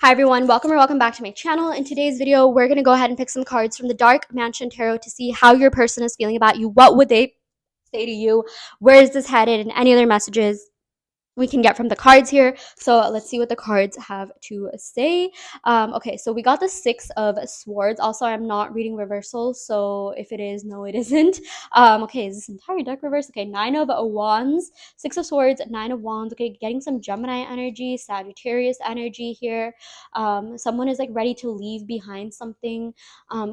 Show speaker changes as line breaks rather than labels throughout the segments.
Hi everyone, welcome or welcome back to my channel. In today's video, we're going to go ahead and pick some cards from the Dark Mansion Tarot to see how your person is feeling about you. What would they say to you? Where is this headed? And any other messages we can get from the cards here. So let's see what the cards have to say. Okay, so we got the Six of Swords. Also, I'm not reading reversal, so if it is, no, it isn't. Okay, is this entire deck reversed? Okay, Nine of Wands, Six of Swords, Nine of Wands. Okay, getting some Gemini energy, Sagittarius energy here. Someone is like ready to leave behind something.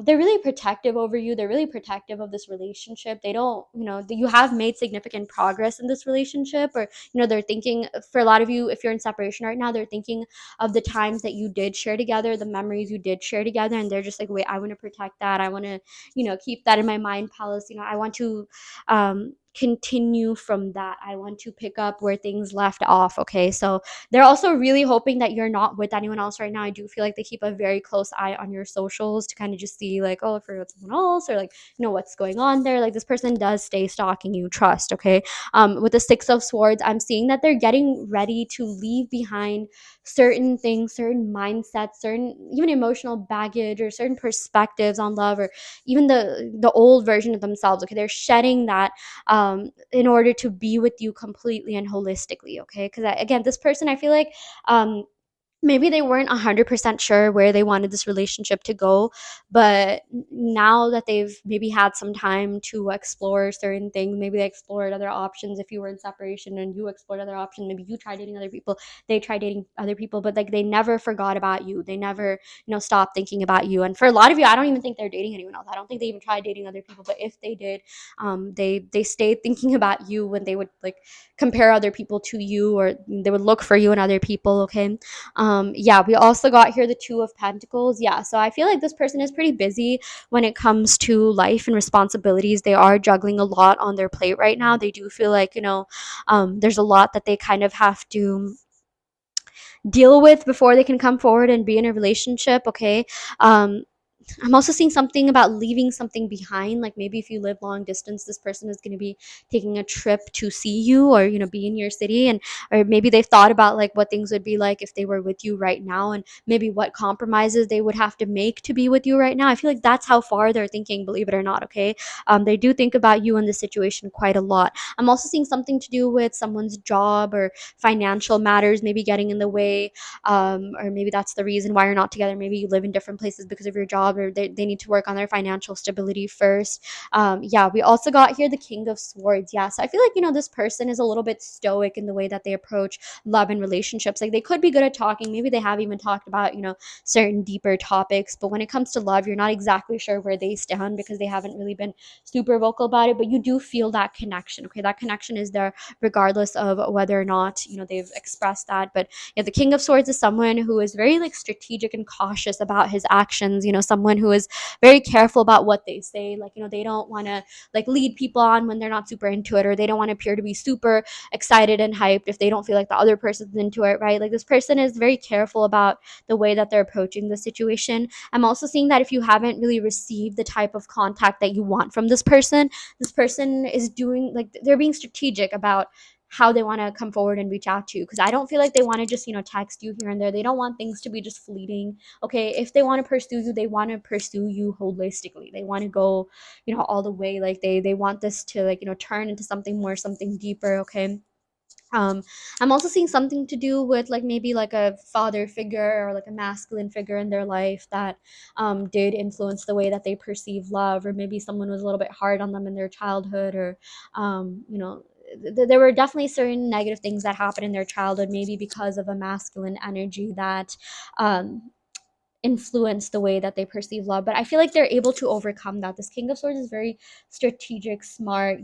They're really protective over you. They're really protective of this relationship. They don't, you have made significant progress in this relationship, or they're thinking, for a lot of you, if you're in separation right now, they're thinking of the times that you did share together, the memories you did share together, and they're just like, wait, I want to protect that. I want to keep that in my mind palace. I want to continue from that. I want to pick up where things left off. Okay, so they're also really hoping that you're not with anyone else right now. I do feel like they keep a very close eye on your socials to kind of just see like, oh, if you're with someone else, or like what's going on there. Like, this person does stay stalking you, trust. Okay, with the Six of Swords, I'm seeing that they're getting ready to leave behind certain things, certain mindsets, certain even emotional baggage, or certain perspectives on love, or even the old version of themselves. Okay, they're shedding that in order to be with you completely and holistically. Okay, because again, this person, I feel like maybe they weren't 100% sure where they wanted this relationship to go, but now that they've maybe had some time to explore certain things, maybe they explored other options. If you were in separation and you explored other options, maybe you tried dating other people, they tried dating other people, but like they never forgot about you. They never stopped thinking about you. And for a lot of you, I don't even think they're dating anyone else. I don't think they even tried dating other people, but if they did, they stayed thinking about you when they would like compare other people to you, or they would look for you in other people. Okay, yeah, we also got here the Two of Pentacles. Yeah, so I feel like this person is pretty busy when it comes to life and responsibilities. They are juggling a lot on their plate right now. They do feel like there's a lot that they kind of have to deal with before they can come forward and be in a relationship. Okay, um I'm also seeing something about leaving something behind. Like, maybe if you live long distance, this person is going to be taking a trip to see you, or be in your city, and or maybe they've thought about like what things would be like if they were with you right now, and maybe what compromises they would have to make to be with you right now. I feel like that's how far they're thinking, believe it or not. Okay, they do think about you in this situation quite a lot. I'm also seeing something to do with someone's job or financial matters maybe getting in the way, or maybe that's the reason why you're not together. Maybe you live in different places because of your job, or they need to work on their financial stability first. Yeah, we also got here the King of Swords. Yeah, so I feel like this person is a little bit stoic in the way that they approach love and relationships. Like, they could be good at talking, maybe they have even talked about certain deeper topics, but when it comes to love, you're not exactly sure where they stand because they haven't really been super vocal about it. But you do feel that connection. Okay, that connection is there regardless of whether or not they've expressed that. But yeah, the King of Swords is someone who is very like strategic and cautious about his actions. Someone who is very careful about what they say. Like, they don't want to like lead people on when they're not super into it, or they don't want to appear to be super excited and hyped if they don't feel like the other person's into it, right? Like, this person is very careful about the way that they're approaching the situation. I'm also seeing that if you haven't really received the type of contact that you want from this person is doing like they're being strategic about how they want to come forward and reach out to you, because I don't feel like they want to just text you here and there. They don't want things to be just fleeting. Okay, if they want to pursue you, they want to pursue you holistically. They want to go all the way. Like, they want this to like turn into something more, something deeper. Okay, I'm also seeing something to do with like maybe like a father figure or like a masculine figure in their life that did influence the way that they perceive love, or maybe someone was a little bit hard on them in their childhood, or there were definitely certain negative things that happened in their childhood, maybe because of a masculine energy that influence the way that they perceive love. But I feel like they're able to overcome that. This King of Swords is very strategic, smart.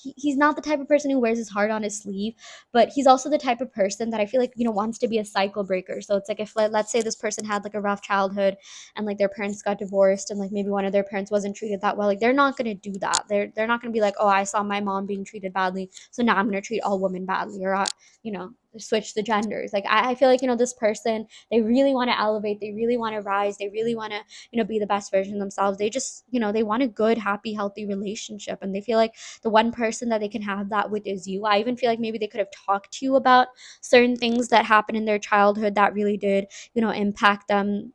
He's not the type of person who wears his heart on his sleeve, but he's also the type of person that I feel like wants to be a cycle breaker. So it's like, if let's say this person had like a rough childhood and like their parents got divorced, and like maybe one of their parents wasn't treated that well, like they're not going to do that. They're not going to be like, oh, I saw my mom being treated badly, so now I'm going to treat all women badly, or switch the genders. Like I feel like, this person, they really want to elevate, they really want to rise, they really want to, be the best version of themselves. They just, they want a good, happy, healthy relationship, and they feel like the one person that they can have that with is you. I even feel like maybe they could have talked to you about certain things that happened in their childhood that really did, impact them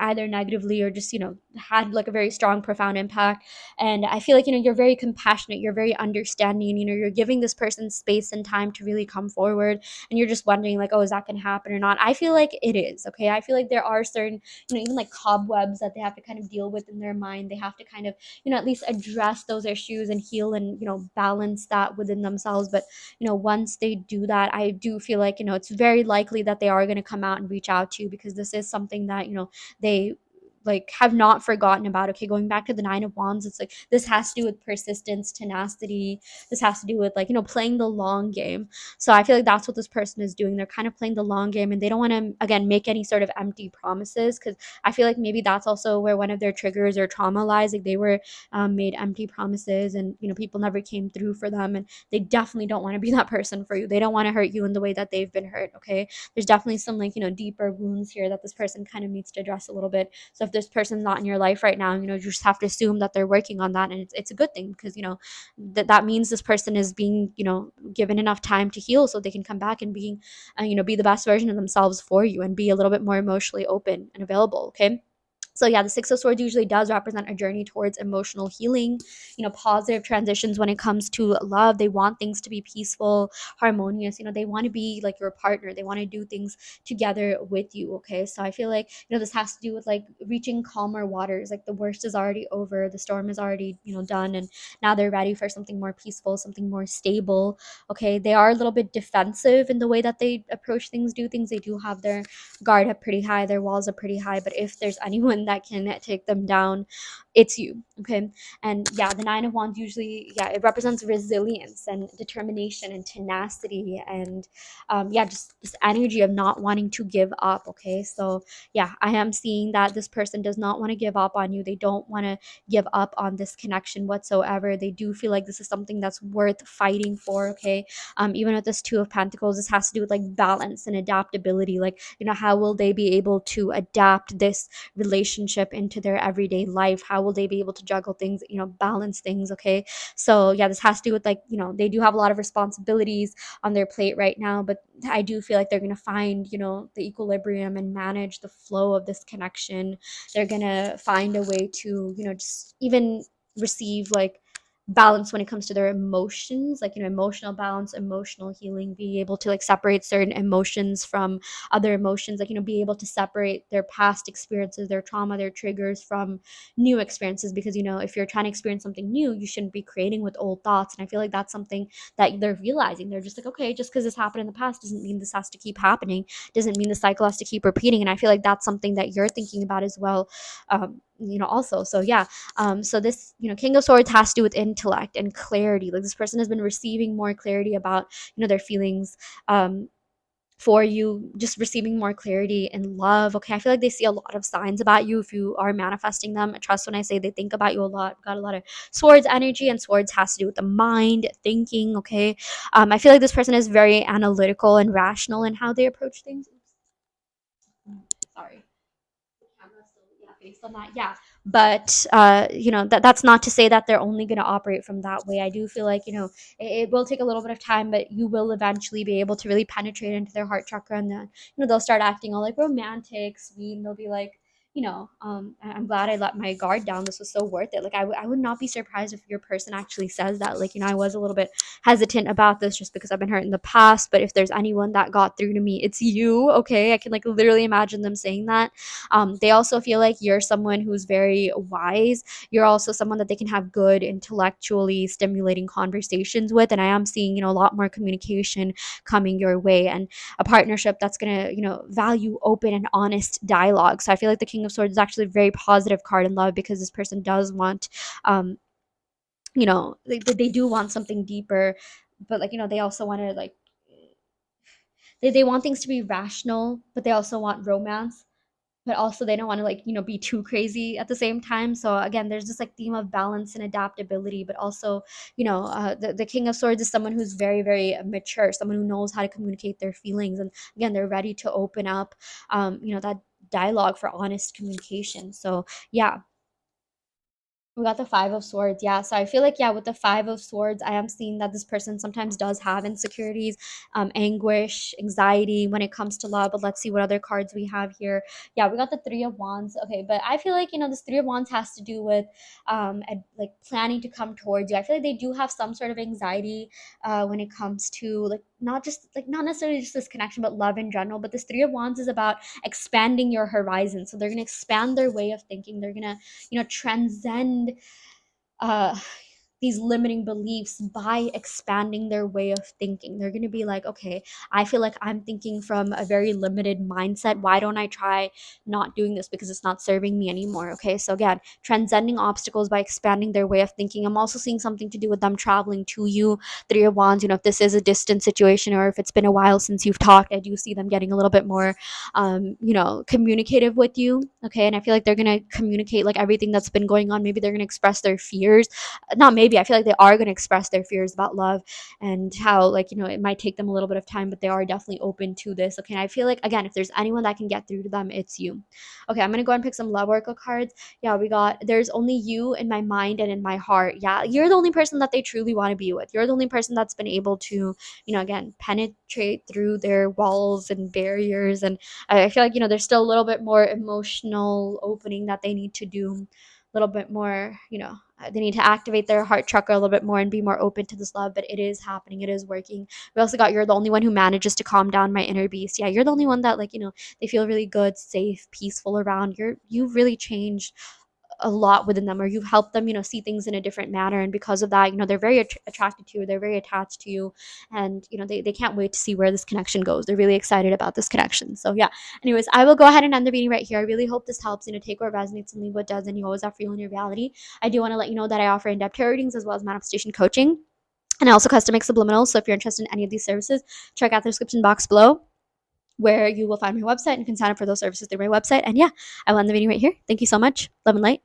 either negatively or just, had like a very strong, profound impact. And I feel like, you're very compassionate, you're very understanding, and, you're giving this person space and time to really come forward. And you're just wondering, like, oh, is that going to happen or not? I feel like it is. Okay. I feel like there are certain, even like cobwebs that they have to kind of deal with in their mind. They have to kind of, at least address those issues and heal and, balance that within themselves. But, once they do that, I do feel like, it's very likely that they are going to come out and reach out to you, because this is something that, they like have not forgotten about. Okay, going back to the Nine of Wands, it's like this has to do with persistence, tenacity. This has to do with, like, playing the long game. So I feel like that's what this person is doing. They're kind of playing the long game, and they don't want to, again, make any sort of empty promises, because I feel like maybe that's also where one of their triggers or trauma lies. Like they were made empty promises, and people never came through for them, and they definitely don't want to be that person for you. They don't want to hurt you in the way that they've been hurt. Okay, there's definitely some, like, deeper wounds here that this person kind of needs to address a little bit. So if this person's not in your life right now, you just have to assume that they're working on that, and it's a good thing, because that means this person is being, given enough time to heal, so they can come back and being be the best version of themselves for you, and be a little bit more emotionally open and available. Okay, so yeah, the Six of Swords usually does represent a journey towards emotional healing, positive transitions when it comes to love. They want things to be peaceful, harmonious. They want to be like your partner. They want to do things together with you. Okay, so I feel like, this has to do with like reaching calmer waters. Like the worst is already over, the storm is already, done, and now they're ready for something more peaceful, something more stable. Okay, they are a little bit defensive in the way that they approach things, do things. They do have their guard up pretty high, their walls are pretty high, but if there's anyone that can take them down, it's you. Okay, and yeah, the Nine of Wands usually, yeah, it represents resilience and determination and tenacity, and yeah, just this energy of not wanting to give up. Okay, so yeah, I am seeing that this person does not want to give up on you. They don't want to give up on this connection whatsoever. They do feel like this is something that's worth fighting for. Okay, even with this Two of Pentacles, this has to do with like balance and adaptability. Like, how will they be able to adapt this relationship into their everyday life? How will they be able to juggle things, balance things? Okay, so yeah, this has to do with, like, they do have a lot of responsibilities on their plate right now, but I do feel like they're going to find, the equilibrium and manage the flow of this connection. They're going to find a way to, just even receive like balance when it comes to their emotions, like, emotional balance, emotional healing, be able to like separate certain emotions from other emotions, like, be able to separate their past experiences, their trauma, their triggers from new experiences, because, if you're trying to experience something new, you shouldn't be creating with old thoughts. And I feel like that's something that they're realizing. They're just like, okay, just because this happened in the past doesn't mean this has to keep happening, doesn't mean the cycle has to keep repeating. And I feel like that's something that you're thinking about as well, also. So yeah, so this, King of Swords has to do with intellect and clarity. Like this person has been receiving more clarity about, their feelings, for you, just receiving more clarity and love. Okay, I feel like they see a lot of signs about you if you are manifesting them. Trust when I say they think about you a lot. Got a lot of Swords energy, and Swords has to do with the mind, thinking. Okay, I feel like this person is very analytical and rational in how they approach things. Sorry, camera still, yeah, based on that, yeah. But that's not to say that they're only going to operate from that way. I do feel like, it will take a little bit of time, but you will eventually be able to really penetrate into their heart chakra, and then, they'll start acting all like romantic, sweet, and they'll be like, I'm glad I let my guard down, this was so worth it. Like I would not be surprised if your person actually says that, like, I was a little bit hesitant about this just because I've been hurt in the past, but if there's anyone that got through to me, it's you. Okay, I can like literally imagine them saying that. They also feel like you're someone who's very wise. You're also someone that they can have good, intellectually stimulating conversations with. And I am seeing, a lot more communication coming your way, and a partnership that's going to, value open and honest dialogue. So I feel like the King of Swords is actually a very positive card in love, because this person does want, they do want something deeper, but like, they also want to like, they want things to be rational, but they also want romance, but also they don't want to like, be too crazy at the same time. So again, there's this like theme of balance and adaptability, but also, the king of swords is someone who's very, very mature, someone who knows how to communicate their feelings, and again, they're ready to open up, that dialogue for honest communication. So yeah, we got the Five of Swords. Yeah. So I feel like, yeah, with the Five of Swords, I am seeing that this person sometimes does have insecurities, anguish, anxiety when it comes to love. But let's see what other cards we have here. Yeah, we got the Three of Wands. Okay. But I feel like, this Three of Wands has to do with like planning to come towards you. I feel like they do have some sort of anxiety when it comes to like, not necessarily just this connection, but love in general. But this Three of Wands is about expanding your horizon. So they're going to expand their way of thinking. They're going to, transcend uh these limiting beliefs by expanding their way of thinking. They're going to be like, okay, I feel like I'm thinking from a very limited mindset. Why don't I try not doing this because it's not serving me anymore? Okay, so again, transcending obstacles by expanding their way of thinking. I'm also seeing something to do with them traveling to you. Three of Wands, if this is a distant situation or if it's been a while since you've talked, I do see them getting a little bit more, communicative with you. Okay, and I feel like they're going to communicate like everything that's been going on. Maybe they're going to express their fears, not maybe, I feel like they are going to express their fears about love and how, like, it might take them a little bit of time, but they are definitely open to this. Okay, and I feel like, again, if there's anyone that can get through to them, it's you. Okay, I'm going to go and pick some love oracle cards. Yeah, we got there's only you in my mind and in my heart. Yeah, you're the only person that they truly want to be with. You're the only person that's been able to, again, penetrate through their walls and barriers. And I feel like, there's still a little bit more emotional opening that they need to do, a little bit more, they need to activate their heart chakra a little bit more and be more open to this love, but it is happening, it is working. We also got you're the only one who manages to calm down my inner beast. Yeah, you're the only one that, like, they feel really good, safe, peaceful around. You've really changed a lot within them, or you've helped them, see things in a different manner, and because of that, they're very attracted to you, they're very attached to you, and they can't wait to see where this connection goes. They're really excited about this connection. So yeah, anyways, I will go ahead and end the reading right here. I really hope this helps. Take what resonates and leave what doesn't. You always have free will in your reality. I do want to let you know that I offer in-depth tarot readings as well as manifestation coaching, and I also custom make subliminals. So if you're interested in any of these services, check out the description box below, where you will find my website and you can sign up for those services through my website. And yeah, I will end the video right here. Thank you so much. Love and light.